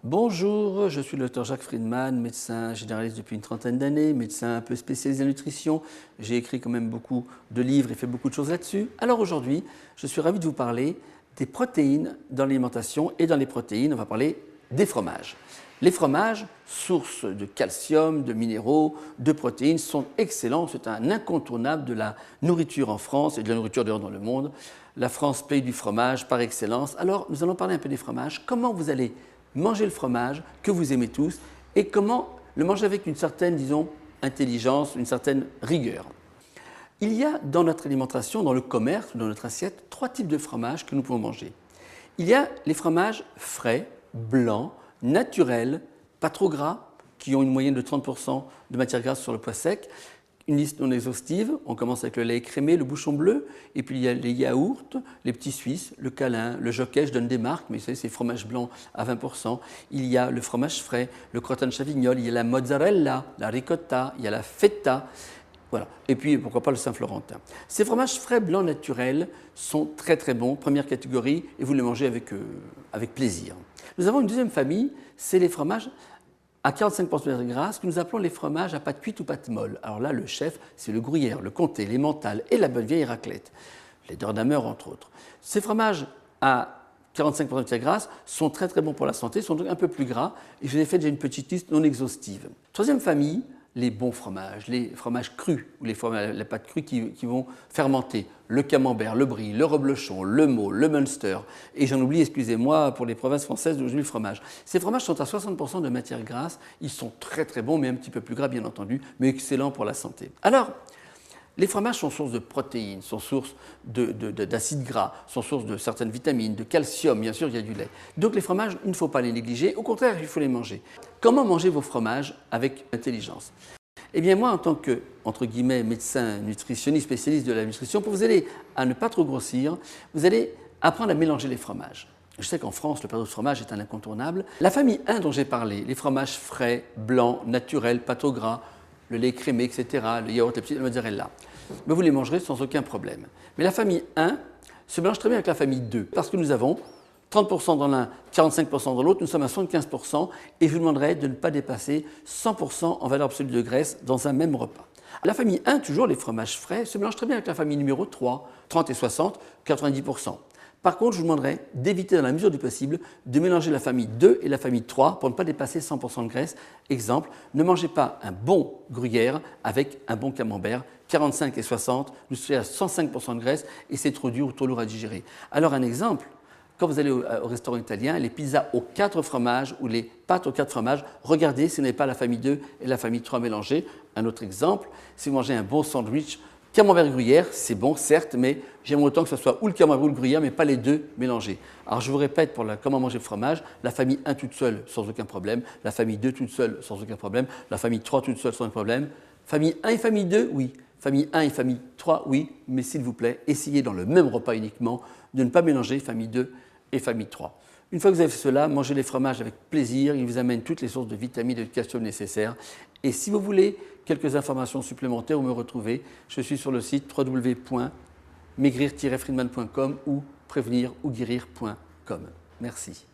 Bonjour, je suis le Dr Jacques Friedman, médecin généraliste depuis une trentaine d'années, médecin un peu spécialisé en nutrition. J'ai écrit quand même beaucoup de livres et fait beaucoup de choses là-dessus. Alors aujourd'hui, je suis ravi de vous parler des protéines dans l'alimentation et dans les protéines, on va parler des fromages. Les fromages, source de calcium, de minéraux, de protéines, sont excellents. C'est un incontournable de la nourriture en France et de la nourriture dehors dans le monde. La France, pays du fromage par excellence. Alors, nous allons parler un peu des fromages. Comment vous allez manger le fromage que vous aimez tous et comment le manger avec une certaine, disons, intelligence, une certaine rigueur. Il y a dans notre alimentation, dans le commerce, dans notre assiette, trois types de fromages que nous pouvons manger. Il y a les fromages frais, blancs, naturels, pas trop gras, qui ont une moyenne de 30% de matière grasse sur le poids sec. Une liste non exhaustive, on commence avec le lait écrémé, le bouchon bleu, et puis il y a les yaourts, les petits suisses, le câlin, le jockey, je donne des marques, mais c'est fromage blanc à 20%. Il y a le fromage frais, le crottin de Chavignol, il y a la mozzarella, la ricotta, il y a la feta, voilà. Et puis pourquoi pas le Saint-Florentin. Ces fromages frais blancs naturels sont très très bons, première catégorie, et vous les mangez avec plaisir. Nous avons une deuxième famille, c'est les fromages à 45% de graisse que nous appelons les fromages à pâte cuite ou pâte molle. Alors là, le chef, c'est le gruyère, le comté, l'emmental et la bonne vieille raclette, les Dordamer entre autres. Ces fromages à 45% de matière grasse sont très très bons pour la santé, sont donc un peu plus gras et je vous ai fait déjà une petite liste non exhaustive. Troisième famille, les bons fromages, les fromages crus, ou les pâtes crues qui vont fermenter, le camembert, le brie, le reblochon, le Meaux, le Münster, et j'en oublie, excusez-moi, pour les provinces françaises d'où je le fromage. Ces fromages sont à 60% de matière grasse, ils sont très très bons, mais un petit peu plus gras bien entendu, mais excellents pour la santé. Alors, les fromages sont source de protéines, sont source d'acides gras, sont source de certaines vitamines, de calcium, bien sûr, il y a du lait. Donc les fromages, il ne faut pas les négliger, au contraire, il faut les manger. Comment manger vos fromages avec intelligence? Eh bien moi, en tant que, entre guillemets, médecin nutritionniste, spécialiste de la nutrition, pour vous aider à ne pas trop grossir, vous allez apprendre à mélanger les fromages. Je sais qu'en France, le plateau de fromage est un incontournable. La famille 1 dont j'ai parlé, les fromages frais, blancs, naturels, pas trop gras, le lait crémé, etc., le yaourt, la petite mozzarella, mais vous les mangerez sans aucun problème. Mais la famille 1 se mélange très bien avec la famille 2, parce que nous avons 30% dans l'un, 45% dans l'autre, nous sommes à 75%, et je vous demanderai de ne pas dépasser 100% en valeur absolue de graisse dans un même repas. La famille 1, toujours les fromages frais, se mélange très bien avec la famille numéro 3, 30 et 60, 90%. Par contre, je vous demanderai d'éviter dans la mesure du possible de mélanger la famille 2 et la famille 3 pour ne pas dépasser 100% de graisse. Exemple, ne mangez pas un bon gruyère avec un bon camembert, 45 et 60, vous serez à 105% de graisse et c'est trop dur ou trop lourd à digérer. Alors un exemple, quand vous allez au restaurant italien, les pizzas aux 4 fromages ou les pâtes aux 4 fromages, regardez si vous n'avez pas la famille 2 et la famille 3 mélangées. Un autre exemple, si vous mangez un bon sandwich, camembert gruyère, c'est bon, certes, mais j'aime autant que ce soit ou le camembert ou le gruyère, mais pas les deux mélangés. Alors je vous répète, pour comment manger le fromage, la famille 1 toute seule, sans aucun problème, la famille 2 toute seule, sans aucun problème, la famille 3 toute seule, sans aucun problème, famille 1 et famille 2, oui, famille 1 et famille 3, oui, mais s'il vous plaît, essayez dans le même repas uniquement de ne pas mélanger famille 2 et famille 3. Une fois que vous avez fait cela, mangez les fromages avec plaisir, ils vous amènent toutes les sources de vitamines et de calcium nécessaires. Et si vous voulez quelques informations supplémentaires ou me retrouver, je suis sur le site www.maigrir-friedman.com ou prévenir-ou-guérir.com. Merci.